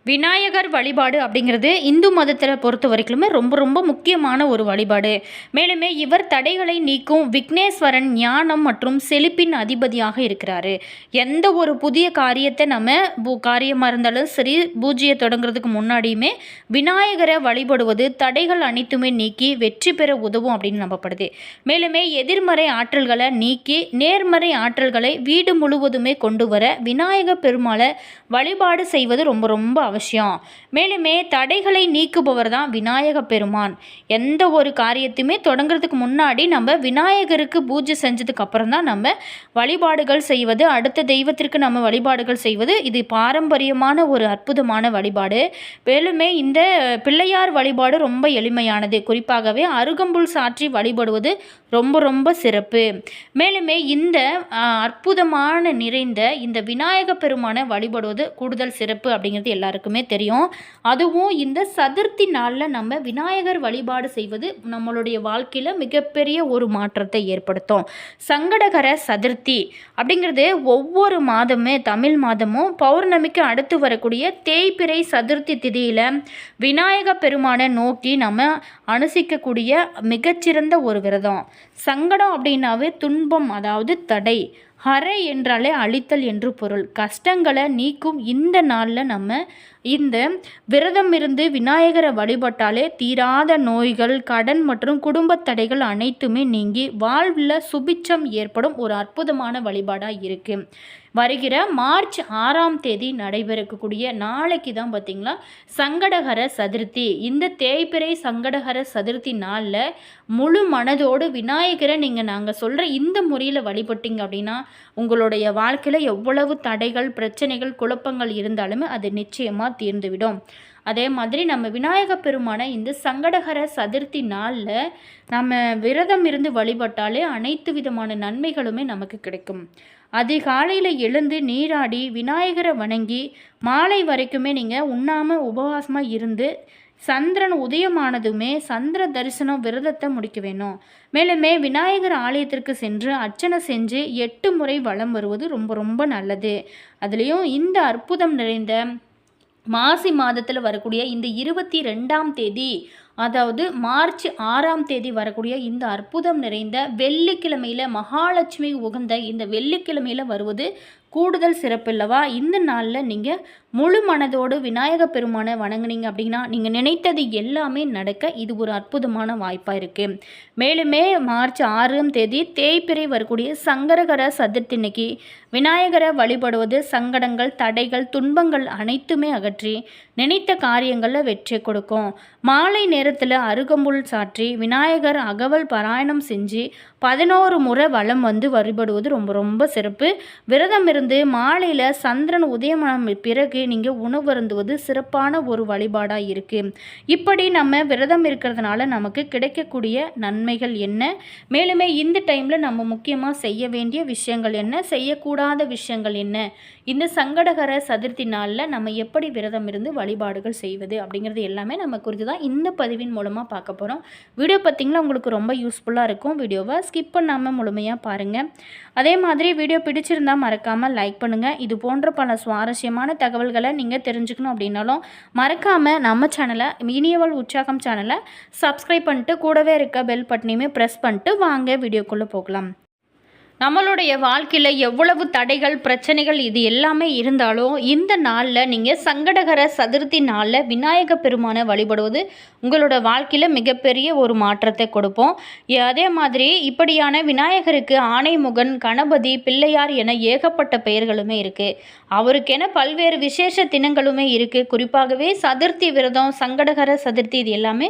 விநாயகர் வழிபாடு அப்படிங்கிறது இந்து மதத்தில் பொறுத்த வரைக்குமே ரொம்ப ரொம்ப முக்கியமான ஒரு வழிபாடு. மேலுமே இவர் தடைகளை நீக்கும் விக்னேஸ்வரன், ஞானம் மற்றும் செழிப்பின் அதிபதியாக இருக்கிறாரு. எந்த ஒரு புதிய காரியத்தை நம்ம காரியமாக இருந்தாலும் சரி, பூஜையை தொடங்குறதுக்கு முன்னாடியுமே விநாயகரை வழிபடுவது தடைகள் அனைத்துமே நீக்கி வெற்றி பெற உதவும் அப்படின்னு நம்பப்படுது. மேலுமே எதிர்மறை ஆற்றல்களை நீக்கி நேர்மறை ஆற்றல்களை வீடு முழுவதுமே கொண்டு வர விநாயகர் பெருமாளை வழிபாடு செய்வது ரொம்ப ரொம்ப அவசியம். மேலுமே தடைகளை நீக்குபவர் தான் விநாயக பெருமான். எந்த ஒரு காரியத்தையுமே தொடங்குறதுக்கு முன்னாடி நம்ம விநாயகருக்கு பூஜை செஞ்சதுக்கு அப்புறம் தான் நம்ம வழிபாடுகள் செய்வது, அடுத்த தெய்வத்திற்கு நம்ம வழிபாடுகள் செய்வது இது பாரம்பரியமான ஒரு அற்புதமான வழிபாடு. மேலுமே இந்த பிள்ளையார் வழிபாடு ரொம்ப எளிமையானது. குறிப்பாகவே அருகம்புல் சாற்றி வழிபடுவது ரொம்ப ரொம்ப சிறப்பு. மேலுமே இந்த அற்புதமான நிறைந்த இந்த விநாயக பெருமானை வழிபடுவது கூடுதல் சிறப்பு அப்படிங்கிறது எல்லாருக்குமே தெரியும். அதுவும் இந்த சதுர்த்தி நாளில் நம்ம விநாயகர் வழிபாடு செய்வது நம்மளுடைய வாழ்க்கையில் மிகப்பெரிய ஒரு மாற்றத்தை ஏற்படுத்தும். சங்கடகர சதுர்த்தி அப்படிங்கிறது ஒவ்வொரு மாதமே தமிழ் மாதமும் பௌர்ணமிக்கு அடுத்து வரக்கூடிய தேய்பிறை சதுர்த்தி திதியில் விநாயக பெருமானை நோக்கி நம்ம அனுசிக்கக்கூடிய மிகச்சிறந்த ஒரு விரதம். சங்கடம் அப்படின்னாவே துன்பம், அதாவது தடை. ஹரை என்றாலே அழித்தல் என்று பொருள். கஷ்டங்களை நீக்கும் இந்த நாளில் நம்ம இந்த விரதம் இருந்து விநாயகரை வழிபட்டாலே தீராத நோய்கள், கடன் மற்றும் குடும்ப தடைகள் அனைத்துமே நீங்கி வாழ்வில் சுபிட்சம் ஏற்படும் ஒரு அற்புதமான வழிபாடாக இருக்குது. வருகிற மார்ச் 6ஆம் தேதி நடைபெறக்கூடிய நாளைக்கு தான் பார்த்திங்களா சங்கடகர சதுர்த்தி. இந்த தேய்பிறை சங்கடகர சதுர்த்தி நாளில் முழு மனதோடு விநாயகரை நாங்கள் சொல்கிற இந்த முறையில் வழிபட்டிங்க அப்படின்னா உங்களுடைய வாழ்க்கையில் எவ்வளவு தடைகள், பிரச்சனைகள், குழப்பங்கள் இருந்தாலுமே அது நிச்சயமாக தீர்ந்துவிடும். அதே மாதிரி நம்ம விநாயக பெருமானை இந்த சங்கடகர சதுர்த்தி நாளில் நம்ம விரதம் இருந்து வழிபட்டாலே அனைத்து விதமான நன்மைகளுமே நமக்கு கிடைக்கும். அதிகாலையில் எழுந்து நீராடி விநாயகரை வணங்கி மாலை வரைக்குமே நீங்கள் உண்ணாமல் உபவாசமாக இருந்து சந்திரன் உதயமானதுமே சந்திர தரிசனம் விரதத்தை முடிக்க வேணும். மேலுமே விநாயகர் ஆலயத்திற்கு சென்று அர்ச்சனை செஞ்சு 8 முறை வலம் வருவது ரொம்ப ரொம்ப நல்லது. அதுலேயும் இந்த அற்புதம் நிறைந்த மாசி மாதத்தில் வரக்கூடிய இந்த 22ஆம் தேதி, அதாவது மார்ச் 6ஆம் தேதி வரக்கூடிய இந்த அற்புதம் நிறைந்த வெள்ளிக்கிழமையில் மகாலட்சுமி உகந்த இந்த வெள்ளிக்கிழமையில் வருவது கூடுதல் சிறப்பு இல்லவா? இந்த நாளில் நீங்கள் முழு மனதோடு விநாயக பெருமானை வணங்குனீங்க அப்படின்னா நீங்கள் நினைத்தது எல்லாமே நடக்க இது ஒரு அற்புதமான வாய்ப்பாக இருக்குது. மேலுமே மார்ச் 6ஆம் தேதி தேய்பிறை வரக்கூடிய சங்கடகர சதுர்த்தி இன்னைக்கு விநாயகரை வழிபடுவது சங்கடங்கள், தடைகள், துன்பங்கள் அனைத்துமே அகற்றி நினைத்த காரியங்களில் வெற்றி கொடுக்கும். மாலை நேரத்தில் அருகம்புல் சாற்றி விநாயகர் அகவல் பாராயணம் செஞ்சு 11 முறை வலம் வந்து வழிபடுவது ரொம்ப ரொம்ப சிறப்பு. விரதம் இருந்து மாலையில் சந்திரன் உதயமான பிறகு நீங்கள் உணவு அருந்துவது சிறப்பான ஒரு வழிபாடாக இருக்குது. இப்படி நம்ம விரதம் இருக்கிறதுனால நமக்கு கிடைக்கக்கூடிய நன்மைகள் என்ன, மேலுமே இந்த டைமில் நம்ம முக்கியமாக செய்ய வேண்டிய விஷயங்கள் என்ன, செய்யக்கூடாத விஷயங்கள் என்ன, இந்த சங்கடகர சதுர்த்தி நாளில் நம்ம எப்படி விரதம் இருந்து வழிபாடுகள் செய்வது அப்படிங்கிறது எல்லாமே நம்ம குறித்து தான் இந்த பதிவின் மூலமாக பார்க்க போகிறோம். வீடியோ பார்த்திங்கன்னா உங்களுக்கு ரொம்ப யூஸ்ஃபுல்லாக இருக்கும். வீடியோவை ஸ்கிப் பண்ணாமல் முழுமையாக பாருங்கள். அதே மாதிரி வீடியோ பிடிச்சிருந்தால் மறக்காமல் லைக் பண்ணுங்கள். இது போன்ற பல சுவாரஸ்யமான தகவல்களை நீங்கள் தெரிஞ்சுக்கணும் அப்படின்னாலும் மறக்காமல் நம்ம சேனலை இனியவள் உற்சாகம் சேனலை சப்ஸ்கிரைப் பண்ணிட்டு கூடவே இருக்க பெல் பட்டனையுமே ப்ரெஸ் பண்ணிட்டு வாங்க வீடியோக்குள்ளே போகலாம். நம்மளுடைய வாழ்க்கையில் எவ்வளவு தடைகள், பிரச்சனைகள் இது எல்லாமே இருந்தாலும் இந்த நாளில் நீங்கள் சங்கடகர சதுர்த்தி நாளில் விநாயக பெருமானை வழிபடுவது உங்களோட வாழ்க்கையில் மிகப்பெரிய ஒரு மாற்றத்தை கொடுப்போம். அதே மாதிரி இப்படியான விநாயகருக்கு ஆனைமுகன், கணபதி, பிள்ளையார் என ஏகப்பட்ட பெயர்களுமே இருக்குது. அவருக்கென பல்வேறு விசேஷ தினங்களுமே இருக்குது. குறிப்பாகவே சதுர்த்தி விரதம், சங்கடகர சதுர்த்தி இது எல்லாமே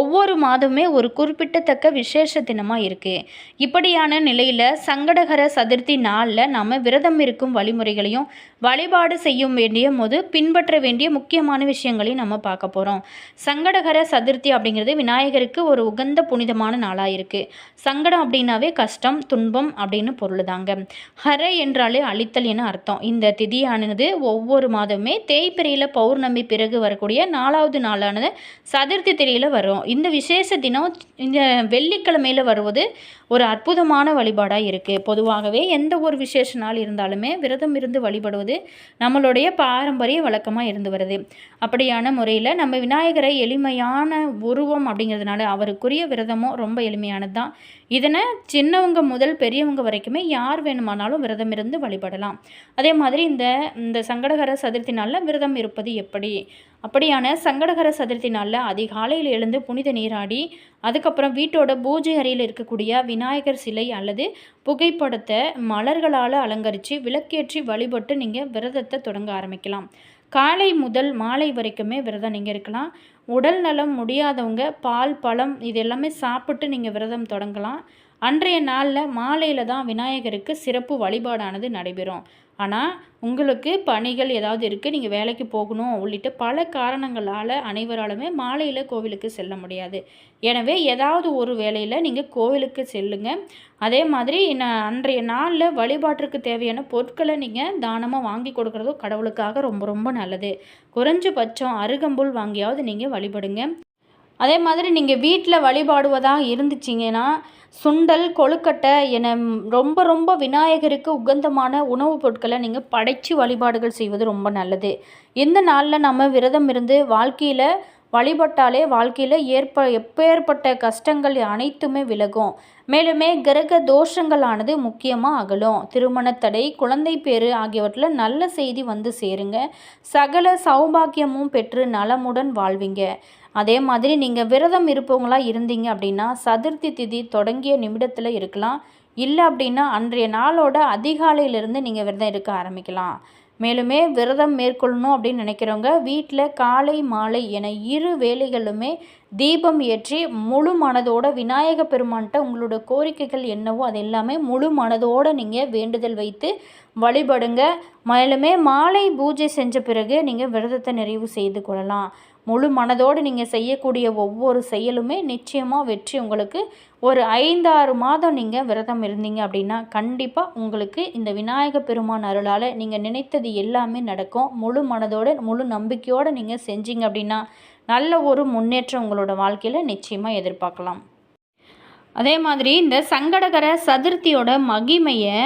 ஒவ்வொரு மாதமே ஒரு குறிப்பிட்டத்தக்க விசேஷ தினமாக இருக்குது. இப்படியான நிலையில் சங்கடகர சதுர்த்தி நாளில் நம்ம விரதம் இருக்கும் வழிமுறைகளையும் வழிபாடு செய்யும் வேண்டிய போது பின்பற்ற வேண்டிய முக்கியமான விஷயங்களையும் நம்ம பார்க்க போகிறோம். சங்கடகர சதுர்த்தி அப்படிங்கிறது விநாயகருக்கு ஒரு உகந்த புனிதமான நாளாக இருக்குது. சங்கடம் அப்படின்னாவே கஷ்டம், துன்பம் அப்படின்னு பொருள் தாங்க. ஹர என்றாலே அழித்தல் என அர்த்தம். இந்த திதியானது ஒவ்வொரு மாதமே தேய்பிறையில் பௌர்ணமி பிறகு வரக்கூடிய 4வது நாளானது சதுர்த்தி திதியில் வரும். இந்த விசேஷ தினம் இந்த வெள்ளிக்கிழமையில் வருவது ஒரு அற்புதமான வழிபாடாக இருக்குது. இருக்குது. பொதுவாகவே எந்த ஒரு விசேஷ நாள் இருந்தாலுமே விரதம் இருந்து வழிபடுவது நம்மளுடைய பாரம்பரிய வழக்கமாக இருந்து வருது. அப்படியான முறையில் நம்ம விநாயகரை எளிமையான உருவம் அப்படிங்கிறதுனால அவருக்குரிய விரதமும் ரொம்ப எளிமையானது தான். இதனை சின்னவங்க முதல் பெரியவங்க வரைக்குமே யார் வேணுமானாலும் விரதம் இருந்து வழிபடலாம். அதே மாதிரி இந்த சங்கடகர சதுர்த்தி நாளில் விரதம் இருப்பது எப்படி? அப்படியான சங்கடகர சதுர்த்தி நாளில் அதிகாலையில் எழுந்து புனித நீராடி அதுக்கப்புறம் வீட்டோட பூஜை அறையில் இருக்கக்கூடிய விநாயகர் சிலை அல்லது புகைப்படத்தை மலர்களால் அலங்கரித்து விளக்கேற்றி வழிபட்டு நீங்கள் விரதத்தை தொடங்க ஆரம்பிக்கலாம். காலை முதல் மாலை வரைக்குமே விரதம் நீங்கள் இருக்கலாம். உடல் நலம் முடியாதவங்க பால் பழம் இது எல்லாமே சாப்பிட்டு நீங்கள் விரதம் தொடங்கலாம். அன்றைய நாளில் மாலையில் தான் விநாயகருக்கு சிறப்பு வழிபாடானது நடைபெறும். ஆனால் உங்களுக்கு பணிகள் ஏதாவது இருக்குது, நீங்கள் வேலைக்கு போகணும் உள்ளிட்ட பல காரணங்களால் அனைவராலுமே மாலையில் கோவிலுக்கு செல்ல முடியாது. எனவே ஏதாவது ஒரு வேளையில் நீங்கள் கோவிலுக்கு செல்லுங்கள். அதே மாதிரி அன்றைய நாளில் வழிபாட்டிற்கு தேவையான பொருட்களை நீங்கள் தானமாக வாங்கி கொடுக்குறதும் கடவுளுக்காக ரொம்ப ரொம்ப நல்லது. குறைஞ்சபட்சம் அருகம்புல் வாங்கியாவது நீங்கள் வழிபடுங்க. அதே மாதிரி நீங்கள் வீட்டில் வழிபாடுவதாக இருந்துச்சிங்கன்னா சுண்டல் கொழுக்கட்டை என ரொம்ப ரொம்ப விநாயகருக்கு உகந்தமான உணவுப் பொருட்களை நீங்கள் படைத்து வழிபாடுகள் செய்வது ரொம்ப நல்லது. இந்த நாளில் நம்ம விரதம் இருந்து வாழ்க்கையில் வழிபட்டாலே வாழ்க்கையில் எப்பேற்பட்ட கஷ்டங்கள் அனைத்துமே விலகும். மேலுமே கிரக தோஷங்களானது முக்கியமாக அகலும். திருமணத்தடை குழந்தை பேறு ஆகியவற்றில் நல்ல செய்தி வந்து சேருங்க. சகல சௌபாக்கியமும் பெற்று நலமுடன் வாழ்வீங்க. அதே மாதிரி நீங்கள் விரதம் இருப்பவங்களா இருந்தீங்க அப்படின்னா சதுர்த்தி திதி தொடங்கிய நிமிடத்தில் இருக்கலாம். இல்லை அப்படின்னா அன்றைய நாளோட அதிகாலையிலிருந்து நீங்கள் விரதம் இருக்க ஆரம்பிக்கலாம். மேலுமே விரதம் மேற்கொள்ளணும் அப்படின்னு நினைக்கிறவங்க வீட்டில் காலை மாலை என இரு வேளைகளுமே தீபம் ஏற்றி முழு மனதோட விநாயக பெருமான்கிட்ட உங்களோட கோரிக்கைகள் என்னவோ அது எல்லாமே முழு மனதோடு நீங்கள் வேண்டுதல் வைத்து வழிபடுங்க. மேலுமே மாலை பூஜை செஞ்ச பிறகு நீங்கள் விரதத்தை நிறைவு செய்து கொள்ளலாம். முழு மனதோடு நீங்கள் செய்யக்கூடிய ஒவ்வொரு செயலுமே நிச்சயமாக வெற்றி. உங்களுக்கு ஒரு 5-6 மாதம் நீங்கள் விரதம் இருந்தீங்க அப்படின்னா கண்டிப்பாக உங்களுக்கு இந்த விநாயக பெருமான் அருளால் நீங்கள் நினைத்தது எல்லாமே நடக்கும். முழு மனதோடு முழு நம்பிக்கையோடு நீங்கள் செஞ்சீங்க அப்படின்னா நல்ல ஒரு முன்னேற்றம் உங்களோட வாழ்க்கையில் நிச்சயமாக எதிர்பார்க்கலாம். அதே மாதிரி இந்த சங்கடகர சதுர்த்தியோட மகிமையை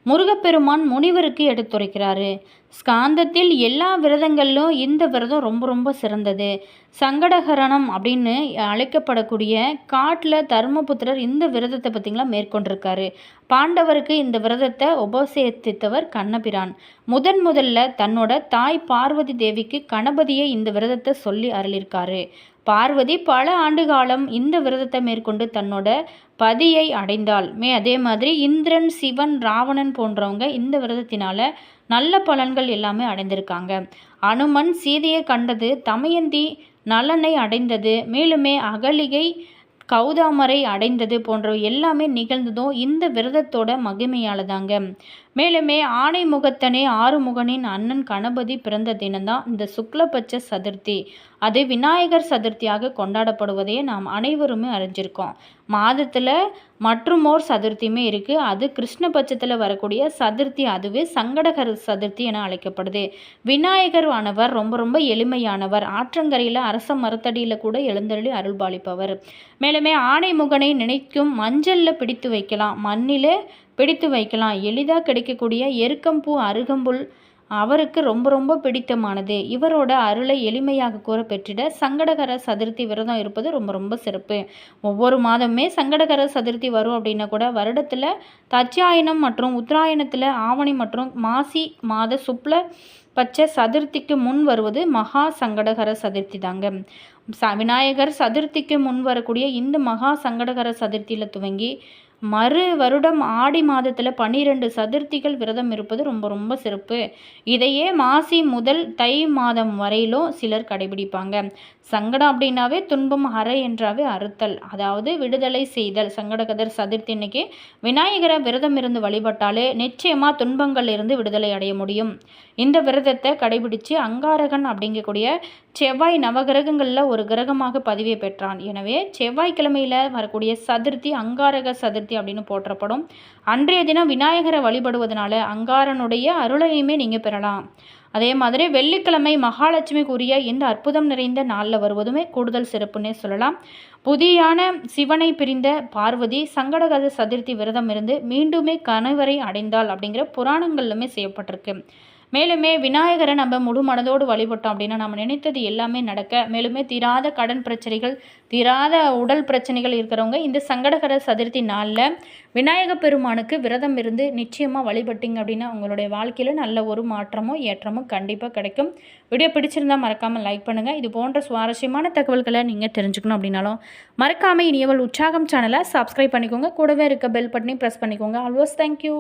முருகப்பெருமான் முனிவருக்கு எடுத்துரைக்கிறாரு. ஸ்காந்தத்தில் எல்லா விரதங்களிலும் இந்த விரதம் ரொம்ப ரொம்ப சிறந்தது. சங்கடகரணம் அப்படின்னு அழைக்கப்படக்கூடிய காட்டில் தர்மபுத்திரர் இந்த விரதத்தை பார்த்திங்களா மேற்கொண்டிருக்காரு. பாண்டவருக்கு இந்த விரதத்தை உபசேத்தித்தவர் கண்ணபிரான். முதல்ல தன்னோட தாய் பார்வதி தேவிக்கு கணபதியை இந்த விரதத்தை சொல்லி அருளிருக்காரு. பார்வதி பல ஆண்டு காலம் இந்த விரதத்தை மேற்கொண்டு தன்னோட பதியை அடைந்தாள். அதே மாதிரி இந்திரன் சிவன் ராவணன் போன்றவங்க இந்த விரதத்தினால நல்ல பலன்கள் எல்லாமே அடைந்திருக்காங்க. அனுமன் சீதையை கண்டது, தமயந்தி நலனை அடைந்தது, மேலுமே அகலிகை கௌதாமரை அடைந்தது போன்றவை எல்லாமே நிகழ்ந்ததும் இந்த விரதத்தோட மகிமையால் தாங்க. மேலுமே ஆனைமுகத்தனே ஆறுமுகனின் அண்ணன் கணபதி பிறந்த தினம்தான் இந்த சுக்லபட்ச சதுர்த்தி. அது விநாயகர் சதுர்த்தியாக கொண்டாடப்படுவதையே நாம் அனைவருமே அறிஞ்சிருக்கோம். மாதத்தில் மற்றுமோர் சதுர்த்தியுமே இருக்குது. அது கிருஷ்ணபட்சத்தில் வரக்கூடிய சதுர்த்தி, அதுவே சங்கடகர சதுர்த்தி என அழைக்கப்படுது. விநாயகர் ஆனவர் ரொம்ப ரொம்ப எளிமையானவர். ஆற்றங்கரையில் அரச மரத்தடியில் கூட எழுந்தருளி அருள்பாலிப்பவர். மேலுமே ஆனைமுகனை நினைக்கும் மஞ்சளில் பிடித்து வைக்கலாம், மண்ணிலே பிடித்து வைக்கலாம். எளிதாக கிடைக்கக்கூடிய எருக்கம்பூ அருகம்புல் அவருக்கு ரொம்ப ரொம்ப பிடித்தமானது. இவரோட அருளை எளிமையாக கூற பெற்றிட சங்கடகர சதுர்த்தி விரதம் இருப்பது ரொம்ப ரொம்ப சிறப்பு. ஒவ்வொரு மாதமே சங்கடகர சதுர்த்தி வரும் அப்படின்னா கூட வருடத்தில் தட்சாயனம் மற்றும் உத்தராயணத்தில் ஆவணி மற்றும் மாசி மாத சுக்ல பட்ச சதுர்த்திக்கு முன் வருவது மகா சங்கடகர சதுர்த்தி தாங்க. விநாயகர் சதுர்த்திக்கு முன் வரக்கூடிய இந்த மகா சங்கடகர சதுர்த்தியில் துவங்கி மறு வருடம் ஆடி மாதத்தில் 12 சதுர்த்திகள் விரதம் இருப்பது ரொம்ப ரொம்ப சிறப்பு. இதையே மாசி முதல் தை மாதம் வரையிலும் சிலர் கடைபிடிப்பாங்க. சங்கடம் அப்படின்னாவே துன்பம் அறை என்றாவே அறுத்தல், அதாவது விடுதலை செய்தல். சங்கடகதர் சதுர்த்தி இன்னைக்கு விநாயகரை விரதம் இருந்து வழிபட்டாலே நிச்சயமாக துன்பங்கள் இருந்து விடுதலை அடைய முடியும். இந்த விரதத்தை கடைபிடித்து அங்காரகன் அப்படிங்கக்கூடிய செவ்வாய் நவகிரகங்களில் ஒரு கிரகமாக பதிவை பெற்றான். எனவே செவ்வாய்க்கிழமையில் வரக்கூடிய சதுர்த்தி அங்காரக சதுர்த்தி அப்படின்னு போற்றப்படும். அன்றைய தினம் விநாயகரை வழிபடுவதனால அங்காரனுடைய அருளையுமே நீங்கள் பெறலாம். அதே மாதிரி வெள்ளிக்கிழமை மகாலட்சுமிக்குரிய இந்த அற்புதம் நிறைந்த நாளில் வருவதுமே கூடுதல் சிறப்புன்னே சொல்லலாம். புதியான சிவனை பிரிந்த பார்வதி சங்கடகர சதுர்த்தி விரதம் இருந்து மீண்டுமே கணவரை அடைந்தாள் அப்படிங்கிற புராணங்கள்லுமே செய்யப்பட்டிருக்கு. மேலுமே விநாயகரை நம்ம முழு மனதோடு வழிபட்டோம் அப்படின்னா நம்ம நினைத்தது எல்லாமே நடக்க, மேலுமே தீராத கடன் பிரச்சனைகள், தீராத உடல் பிரச்சனைகள் இருக்கிறவங்க இந்த சங்கடகர சதுர்த்தி நாளில் விநாயக பெருமானுக்கு விரதம் இருந்து நிச்சயமாக வழிபட்டிங்க அப்படின்னா உங்களுடைய வாழ்க்கையில் நல்ல ஒரு மாற்றமோ ஏற்றமோ கண்டிப்பாக கிடைக்கும். வீடியோ பிடிச்சிருந்தால் மறக்காமல் லைக் பண்ணுங்கள். இது போன்ற சுவாரஸ்யமான தகவல்களை நீங்கள் தெரிஞ்சுக்கணும் அப்படின்னாலும் மறக்காமல் இனியவள் உற்சாகம் சேனலை சப்ஸ்கிரைப் பண்ணிக்கோங்க. கூடவே இருக்க பெல் பட்டனையும் ப்ரெஸ் பண்ணிக்கோங்க. Always thank you.